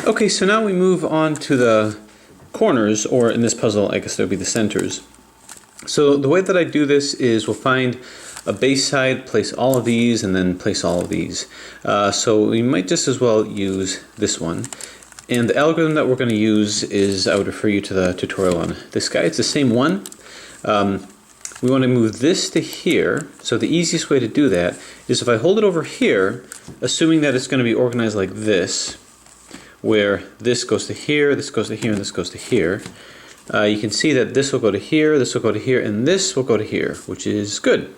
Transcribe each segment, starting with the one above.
Okay, so now we move on to the corners, or in this puzzle, I guess that would be the centers. So the way that I do this is we'll find a base side, place all of these, and then place all of these. So we might just as well use this one. And the algorithm that we're going to use is, I would refer you to the tutorial on this guy. It's the same one. We want to move this to here. So the easiest way to do that is if I hold it over here, assuming that it's going to be organized like this, where this goes to here, this goes to here, and this goes to here. You can see that this will go to here, this will go to here, and this will go to here, which is good.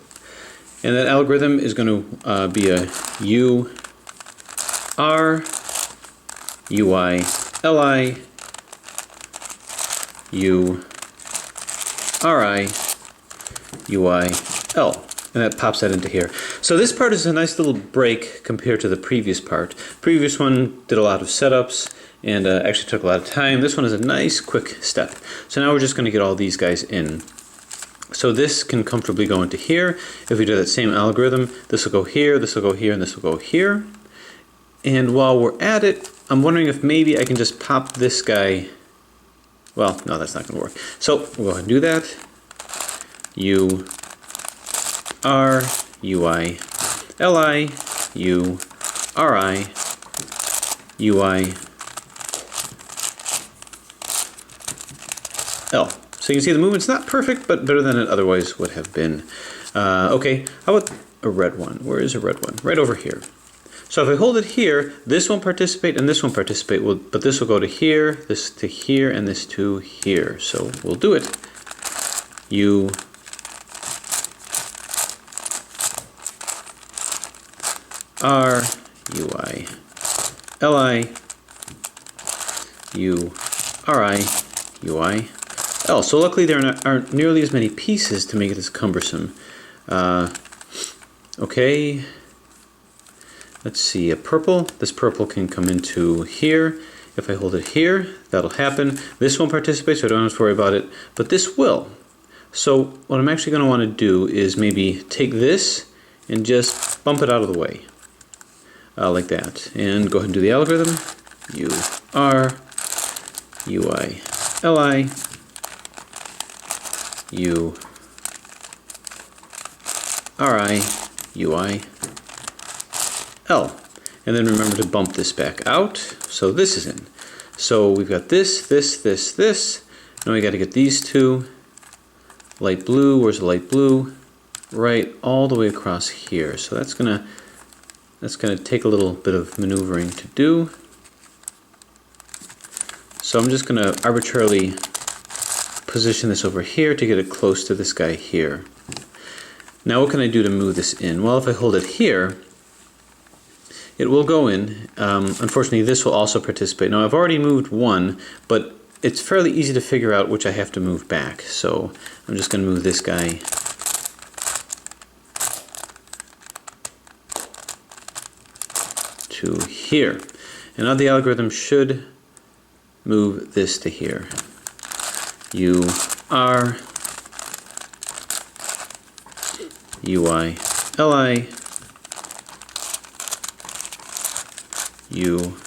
And that algorithm is going to be a U, R, UI, LI, U, RI, UI, L. And that pops that into here. So this part is a nice little break compared to the previous part. Previous one did a lot of setups and actually took a lot of time. This one is a nice quick step. So now we're just going to get all these guys in. So this can comfortably go into here. If we do that same algorithm, this will go here, this will go here, and this will go here. And while we're at it, I'm wondering if maybe I can just pop this guy. Well, no, that's not going to work. So we'll go ahead and do that. U, R, UI, LI, U, RI, UI, L. So you can see the movement's not perfect, but better than it otherwise would have been. Okay, how about a red one? Where is a red one? Right over here. So if I hold it here, this won't participate and this won't participate, but this will go to here, this to here, and this to here. So we'll do it. U, R, UI, LI, U, RI, UI, L. So luckily there aren't nearly as many pieces to make it as cumbersome. Okay, let's see, a purple. This purple can come into here. If I hold it here, that'll happen. This won't participate, so I don't have to worry about it, but this will. So what I'm actually going to want to do is maybe take this and just bump it out of the way. Like that. And go ahead and do the algorithm. U, R, UI, LI, U, RI, UI, L. And then remember to bump this back out. So this is in. So we've got this, this. Now we got to get these two. Light blue, where's the light blue? Right all the way across here. So that's gonna take a little bit of maneuvering to do. So I'm just gonna arbitrarily position this over here to get it close to this guy here. Now what can I do to move this in? Well, if I hold it here, it will go in. Unfortunately, this will also participate. Now I've already moved one, but it's fairly easy to figure out which I have to move back. So I'm just gonna move this guy to here. And now the algorithm should move this to here. U, R, UI, LI, U,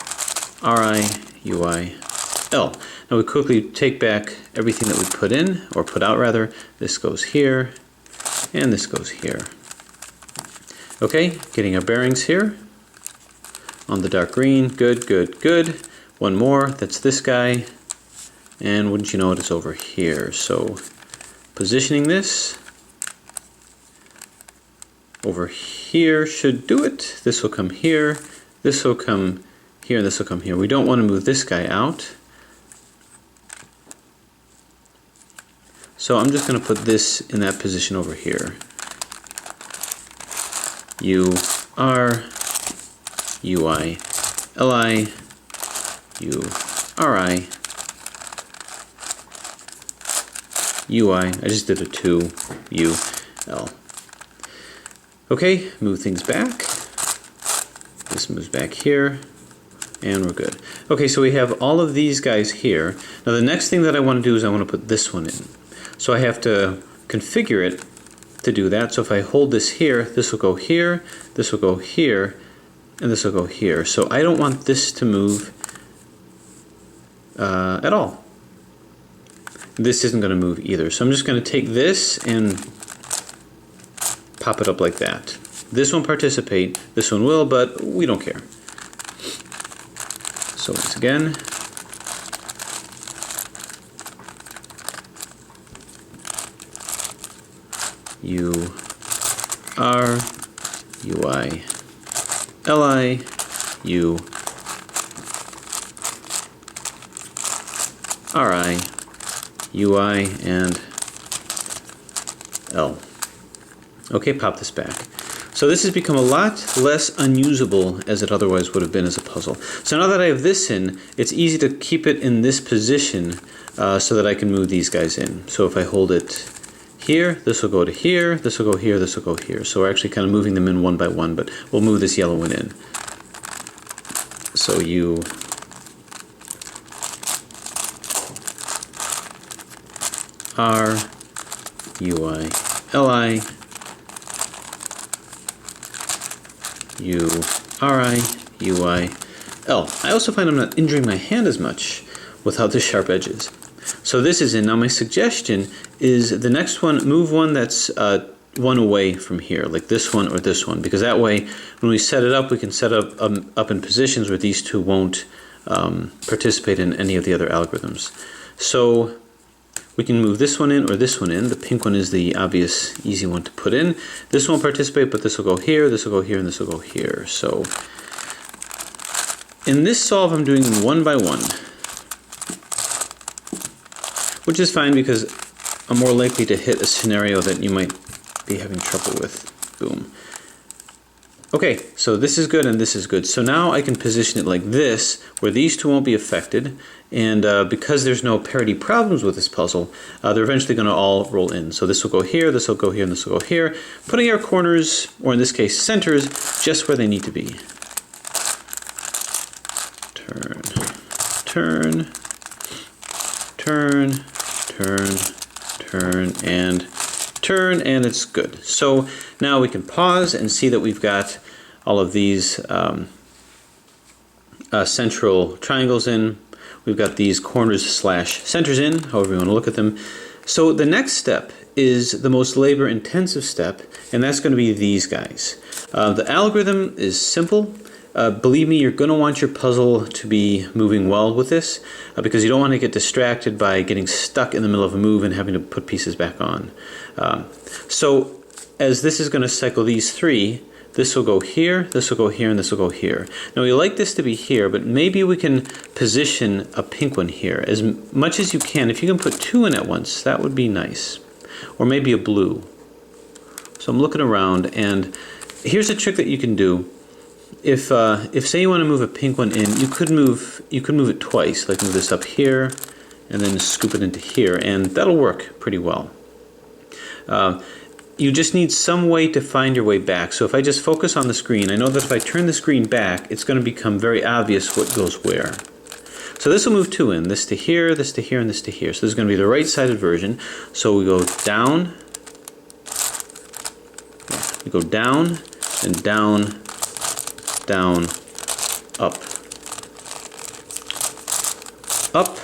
RI, UI, L. Now we quickly take back everything that we put in, or put out rather. This goes here, and this goes here. Okay, getting our bearings here. On the dark green, good, good, good. One more, that's this guy. And wouldn't you know it, it's over here. So positioning this over here should do it. This will come here, this will come here, and this will come here. We don't want to move this guy out. So I'm just going to put this in that position over here. U, R, UI, LI, U, RI, UI. I just did a 2, U, L. Okay, move things back. This moves back here, and we're good. Okay, so we have all of these guys here. Now the next thing that I want to do is I want to put this one in. So I have to configure it to do that. So if I hold this here, this will go here, this will go here, and this will go here. So I don't want this to move at all. This isn't going to move either. So I'm just going to take this and pop it up like that. This won't participate, this one will, but we don't care. So once again, U R U I L I U R I U I and L. Okay, pop this back. So this has become a lot less unusable as it otherwise would have been as a puzzle. So now that I have this in, it's easy to keep it in this position so that I can move these guys in. So if I hold it here, this will go to here, this will go here, this will go here. So we're actually kind of moving them in one by one, but we'll move this yellow one in. So U R U I L I U R I U I L. I also find I'm not injuring my hand as much without the sharp edges. So this is in. Now my suggestion is the next one, move one that's one away from here, like this one or this one, because that way when we set it up, we can set up up in positions where these two won't participate in any of the other algorithms. So we can move this one in or this one in. The pink one is the obvious, easy one to put in. This won't participate, but this will go here, this will go here, and this will go here. So in this solve, I'm doing them one by one, which is fine because I'm more likely to hit a scenario that you might be having trouble with. Boom. Okay, so this is good and this is good. So now I can position it like this, where these two won't be affected, and because there's no parity problems with this puzzle, they're eventually going to all roll in. So this will go here, this will go here, and this will go here, putting our corners, or in this case centers, just where they need to be. Turn, turn, turn, turn, turn, and turn, and it's good. So now we can pause and see that we've got all of these central triangles in. We've got these corners slash centers in, however you want to look at them. So the next step is the most labor intensive step, and that's going to be these guys. The algorithm is simple. Believe me, you're going to want your puzzle to be moving well with this because you don't want to get distracted by getting stuck in the middle of a move and having to put pieces back on. So as this is going to cycle these three, this will go here, this will go here, and this will go here. Now we like this to be here, but maybe we can position a pink one here as much as you can. If you can put two in at once, that would be nice. Or maybe a blue. So I'm looking around, and here's a trick that you can do. If say you want to move a pink one in, you could move it twice, like move this up here and then scoop it into here, and that'll work pretty well. You just need some way to find your way back. So if I just focus on the screen, I know that if I turn the screen back, it's going to become very obvious what goes where. So this will move two in, this to here, this to here, and this to here. So this is going to be the right-sided version. So we go down, we go down, and down, down, up, up,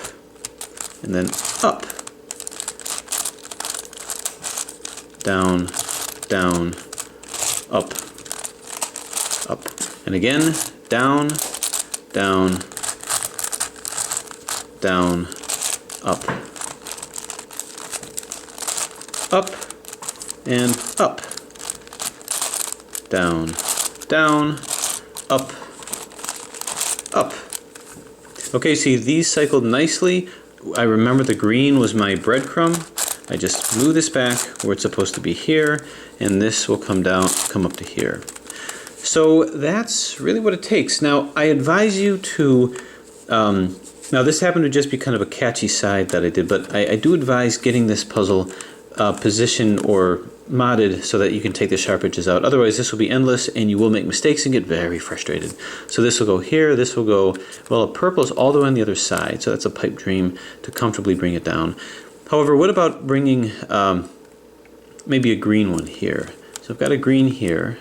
and then up, down, down, up, up, and again, down, down, down, up, up, and up, down, down, up, up. Okay, see, these cycled nicely. I remember the green was my breadcrumb. I just move this back where it's supposed to be here, and this will come down, come up to here. So that's really what it takes. Now, I advise you to, now this happened to just be kind of a catchy side that I did, but I do advise getting this puzzle positioned or modded so that you can take the sharp edges out. Otherwise, this will be endless, and you will make mistakes and get very frustrated. So this will go here, this will go, well, purple is all the way on the other side, so that's a pipe dream to comfortably bring it down. However, what about bringing maybe a green one here? So I've got a green here.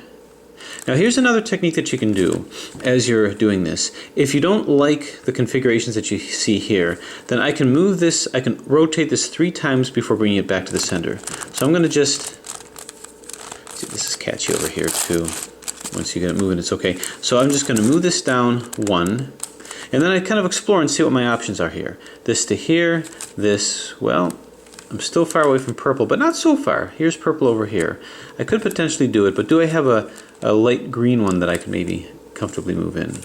Now here's another technique that you can do as you're doing this. If you don't like the configurations that you see here, then I can move this, I can rotate this 3 times before bringing it back to the center. So I'm going to just, see, this is catchy over here too. Once you get it moving, it's okay. So I'm just going to move this down 1, and then I kind of explore and see what my options are here. This to here, this, well, I'm still far away from purple, but not so far. Here's purple over here. I could potentially do it, but do I have a light green one that I can maybe comfortably move in?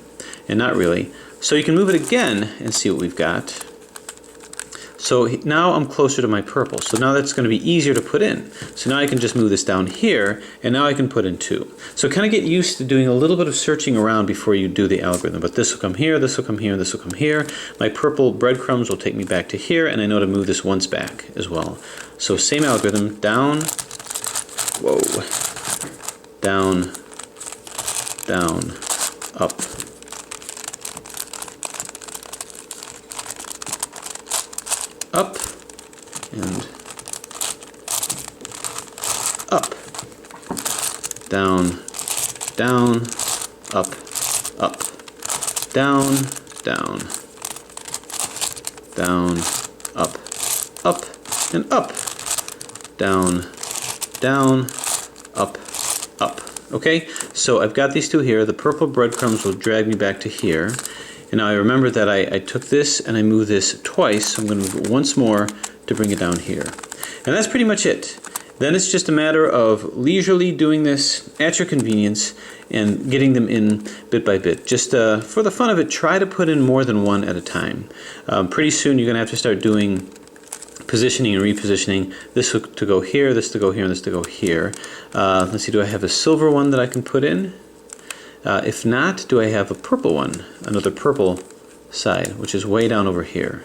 And not really. So you can move it again and see what we've got. So now I'm closer to my purple. So now that's going to be easier to put in. So now I can just move this down here, and now I can put in 2. So kind of get used to doing a little bit of searching around before you do the algorithm. But this will come here, this will come here, this will come here. My purple breadcrumbs will take me back to here, and I know to move this once back as well. So same algorithm, down, whoa, down, down, up. Up and up, down, down, up, up, down, down, down, up, up, and up, down, down, up, up. Okay, so I've got these 2 here. The purple breadcrumbs will drag me back to here. And now I remember that I took this and I moved this twice, so I'm going to move it once more to bring it down here. And that's pretty much it. Then it's just a matter of leisurely doing this at your convenience and getting them in bit by bit. Just for the fun of it, try to put in more than 1 at a time. Pretty soon you're going to have to start doing positioning and repositioning. This to go here, this to go here, and this to go here. Let's see, do I have a silver one that I can put in? If not, do I have a purple one? Another purple side, which is way down over here.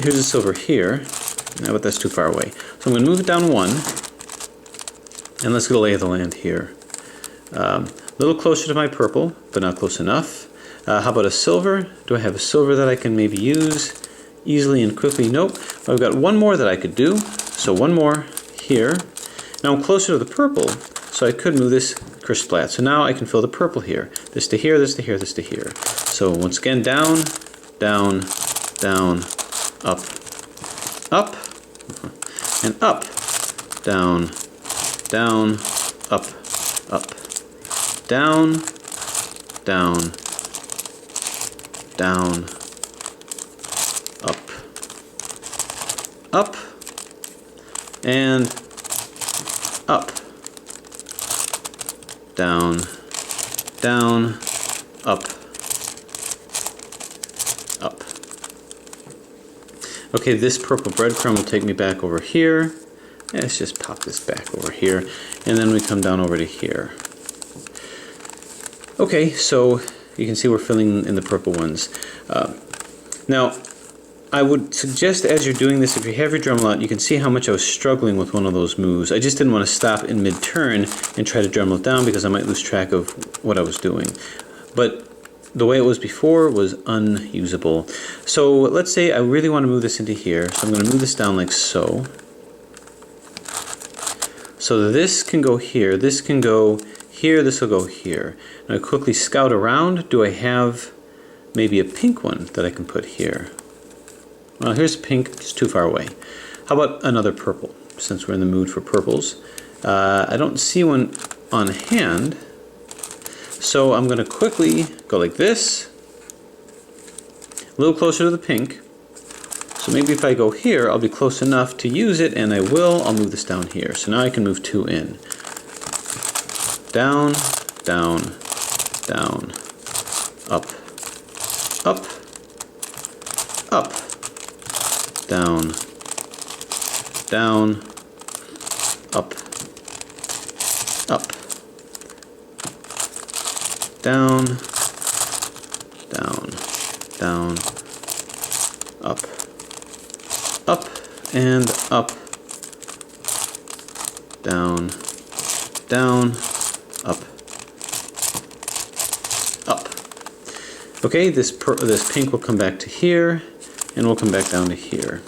Here's a silver here. No, but that's too far away. So I'm going to move it down 1. And let's go lay of the land here. A little closer to my purple, but not close enough. How about a silver? Do I have a silver that I can maybe use easily and quickly? Nope. I've got 1 more that I could do. So 1 more here. Now I'm closer to the purple, so I could move this splat. So now I can fill the purple here. This to here, this to here, this to here. So once again, down, down, down, up, up, and up, down, down, up, up, down, down, down, up, up, and up, down, down, up, up. Okay, this purple breadcrumb will take me back over here. Let's just pop this back over here, and then we come down over to here. Okay, so you can see we're filling in the purple ones. Now, I would suggest as you're doing this, if you have your Dremel out, you can see how much I was struggling with one of those moves. I just didn't want to stop in mid-turn and try to Dremel it down because I might lose track of what I was doing. But the way it was before was unusable. So let's say I really want to move this into here. So I'm going to move this down like so. So this can go here, this can go here, this will go here. Now I quickly scout around. Do I have maybe a pink one that I can put here? Well, here's pink, it's too far away. How about another purple, since we're in the mood for purples? I don't see one on hand, so I'm going to quickly go like this, a little closer to the pink. So maybe if I go here, I'll be close enough to use it, and I will. I'll move this down here. So now I can move 2 in. Down, down, down, up, up, up, down, down, up, up, down, down, down, up, up, and up, down, down, up, up. Okay, this pink will come back to here, and we'll come back down to here.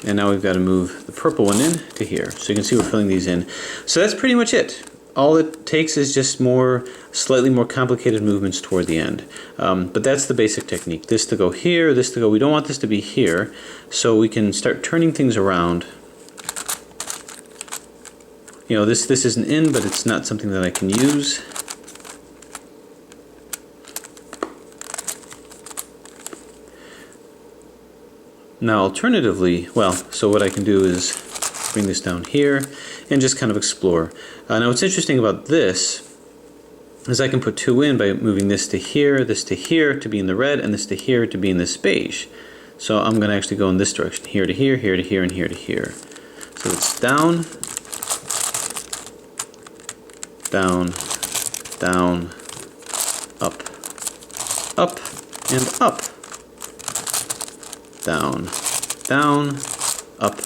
And now we've got to move the purple one in to here. So you can see we're filling these in. So that's pretty much it. All it takes is just slightly more complicated movements toward the end. But that's the basic technique. This to go here, this to go. We don't want this to be here, so we can start turning things around. You know, this isn't in, but it's not something that I can use. Now alternatively, well, so what I can do is bring this down here and just kind of explore. Now what's interesting about this is I can put two in by moving this to here to be in the red, and this to here to be in this beige. So I'm going to actually go in this direction, here to here, here to here, and here to here. So it's down, down, down, up, up, and up. Down, down, up,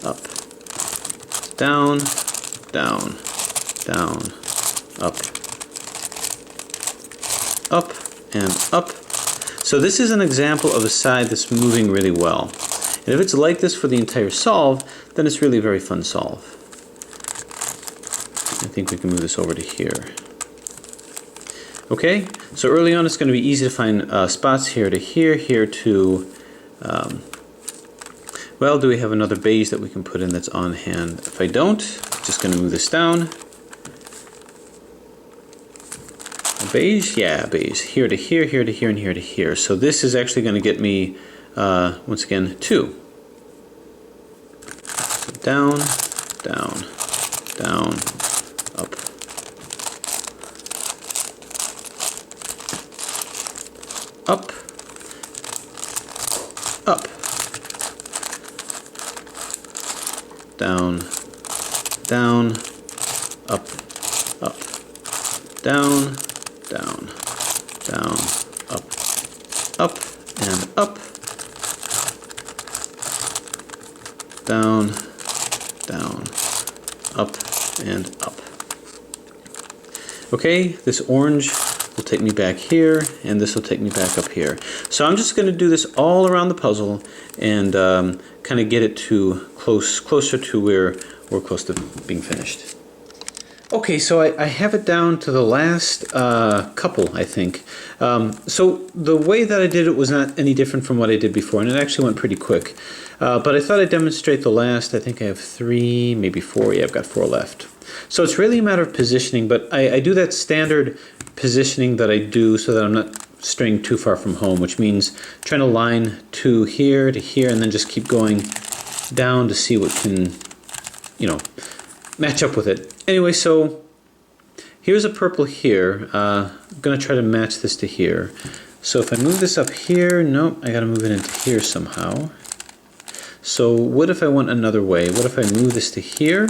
up, down, down, down, up, up, and up. So this is an example of a side that's moving really well. And if it's like this for the entire solve, then it's really a very fun solve. I think we can move this over to here. Okay, so early on it's going to be easy to find spots here to here, here to well, do we have another beige that we can put in that's on hand? If I don't, I'm just going to move this down. A beige? Yeah, beige. Here to here, here to here, and here to here. So this is actually going to get me, once again, 2. So down, down, down, up. Up. Up, down, down, up, up, down, down, down, up, and up, down, down, up, and up. Okay, this orange will take me back here, and this will take me back up here. So I'm just going to do this all around the puzzle and kind of get it to closer to where we're close to being finished. Okay, so I have it down to the last couple, I think. So the way that I did it was not any different from what I did before, and it actually went pretty quick. But I thought I'd demonstrate the last. I think I have 3, maybe 4. Yeah, I've got 4 left. So it's really a matter of positioning, but I do that standard positioning that I do so that I'm not straying too far from home, which means trying to line to here, and then just keep going down to see what can, you know, match up with it. Anyway, so here's a purple here. I'm going to try to match this to here. So if I move this up here, nope, I got to move it into here somehow. So what if I went another way? What if I move this to here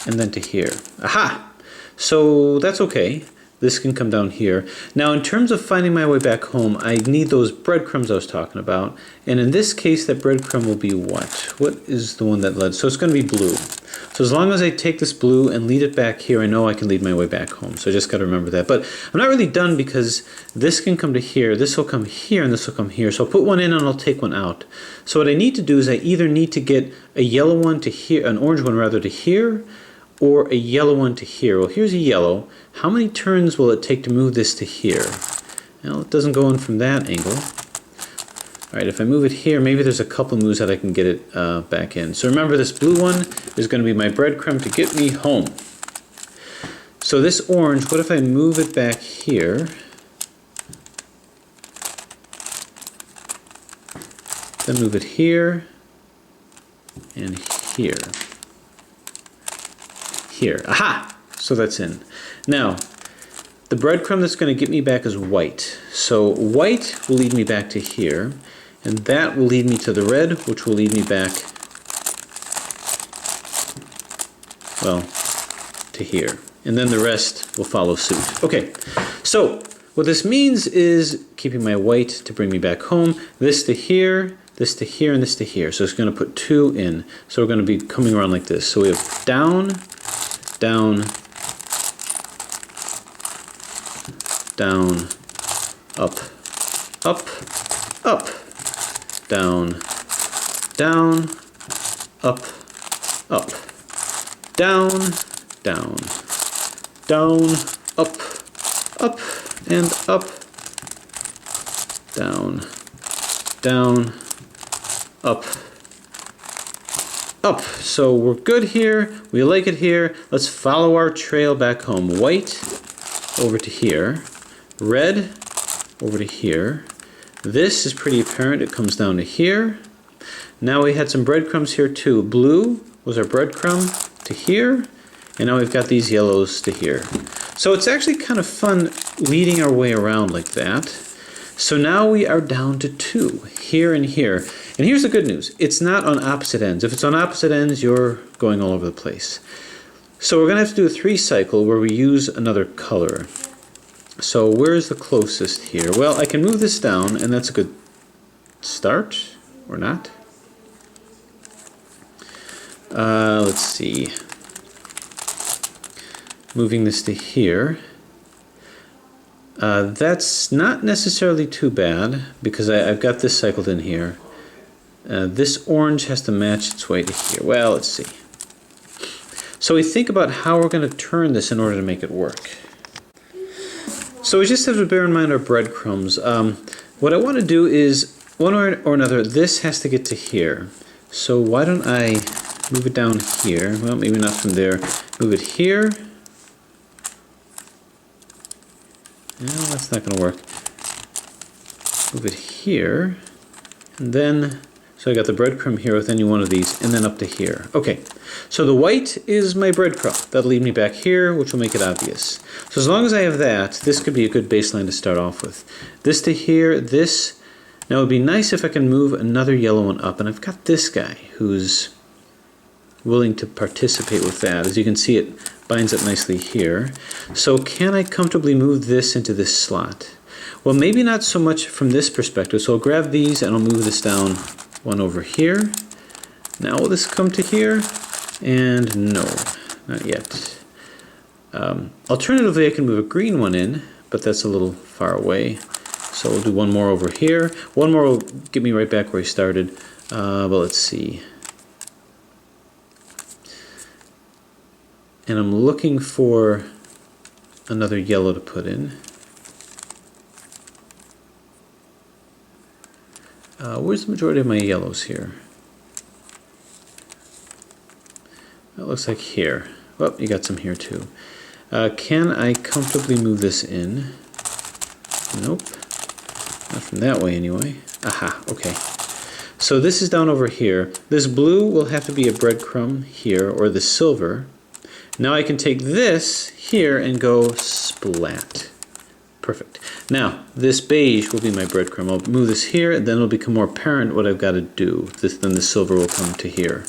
and then to here? Aha! So that's okay. This can come down here. Now in terms of finding my way back home, I need those breadcrumbs I was talking about. And in this case, that breadcrumb will be what? What is the one that led? So it's going to be blue. So as long as I take this blue and lead it back here, I know I can lead my way back home. So I just got to remember that. But I'm not really done because this can come to here, this will come here, and this will come here. So I'll put one in and I'll take one out. So what I need to do is I either need to get a yellow one to here, an orange one rather to here, or a yellow one to here. Well, here's a yellow. How many turns will it take to move this to here? Well, it doesn't go in from that angle. All right, if I move it here, maybe there's a couple moves that I can get it back in. So remember, this blue one is going to be my breadcrumb to get me home. So this orange, what if I move it back here? Then move it here and here. Here. Aha! So that's in. Now, the breadcrumb that's going to get me back is white. So white will lead me back to here, and that will lead me to the red, which will lead me back, well, to here. And then the rest will follow suit. Okay, so what this means is keeping my white to bring me back home, this to here, this to here, and this to here. So it's going to put 2 in. So we're going to be coming around like this. So we have down, down, down, up, up, up, down, down, up, up, down, down, down, up, up, and up, down, down, up, up. So we're good here. We like it here. Let's follow our trail back home. White over to here. Red over to here. This is pretty apparent. It comes down to here. Now we had some breadcrumbs here too. Blue was our breadcrumb to here. And now we've got these yellows to here. So it's actually kind of fun leading our way around like that. So now we are down to 2, here and here. And here's the good news. It's not on opposite ends. If it's on opposite ends, you're going all over the place. So we're going to have to do a 3 cycle where we use another color. So where's the closest here? Well, I can move this down, and that's a good start, or not. Let's see. Moving this to here. That's not necessarily too bad because I've got this cycled in here. This orange has to match its way to here. Well, let's see. So we think about how we're going to turn this in order to make it work. So we just have to bear in mind our breadcrumbs. What I want to do is, one way or another, this has to get to here. So why don't I move it down here? Well, maybe not from there. Move it here. No, that's not going to work. Move it here, and then, so I got the breadcrumb here with any one of these, and then up to here. Okay, so the white is my breadcrumb. That'll lead me back here, which will make it obvious. So as long as I have that, this could be a good baseline to start off with. This to here, this. Now it would be nice if I can move another yellow one up, and I've got this guy who's willing to participate with that. As you can see, it binds up nicely here. So can I comfortably move this into this slot? Well, maybe not so much from this perspective. So I'll grab these and I'll move this down one over here. Now will this come to here? And no, not yet. Alternatively, I can move a green one in, but that's a little far away. So we'll do one more over here. One more will get me right back where I started. But let's see. And I'm looking for another yellow to put in. Where's the majority of my yellows here? That looks like here. Well, you got some here too. Can I comfortably move this in? Nope. Not from that way anyway. Aha, okay. So this is down over here. This blue will have to be a breadcrumb here, or the silver. Now I can take this here and go splat. Perfect. Now, this beige will be my breadcrumb. I'll move this here, and then it'll become more apparent what I've got to do. Then the silver will come to here.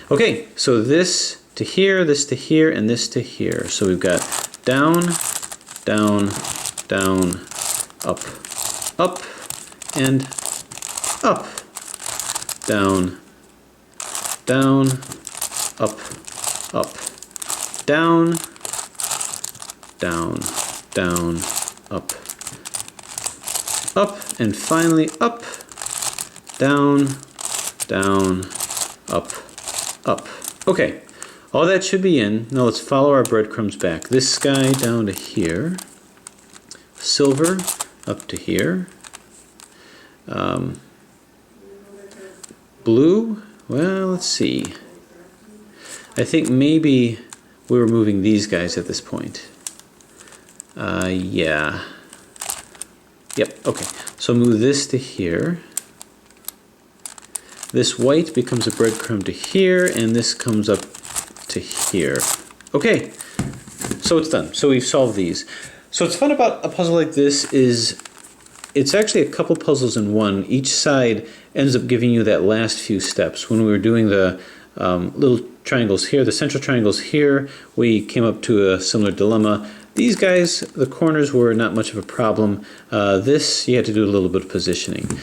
Okay, so this to here, this to here, and this to here. So we've got down, down, down, up, up, and up. Down, down, up, up. Down, down, down, up, up, and finally up, down, down, up, up. Okay, all that should be in. Now let's follow our breadcrumbs back. This guy down to here, silver up to here, blue, well, let's see. I think maybe we were moving these guys at this point. Yeah. Yep, okay. So move this to here. This white becomes a breadcrumb to here, and this comes up to here. Okay, so it's done. So we've solved these. So what's fun about a puzzle like this is it's actually a couple puzzles in one. Each side ends up giving you that last few steps. When we were doing the little triangles here, the central triangles here, we came up to a similar dilemma. These guys, the corners were not much of a problem. This, you had to do a little bit of positioning.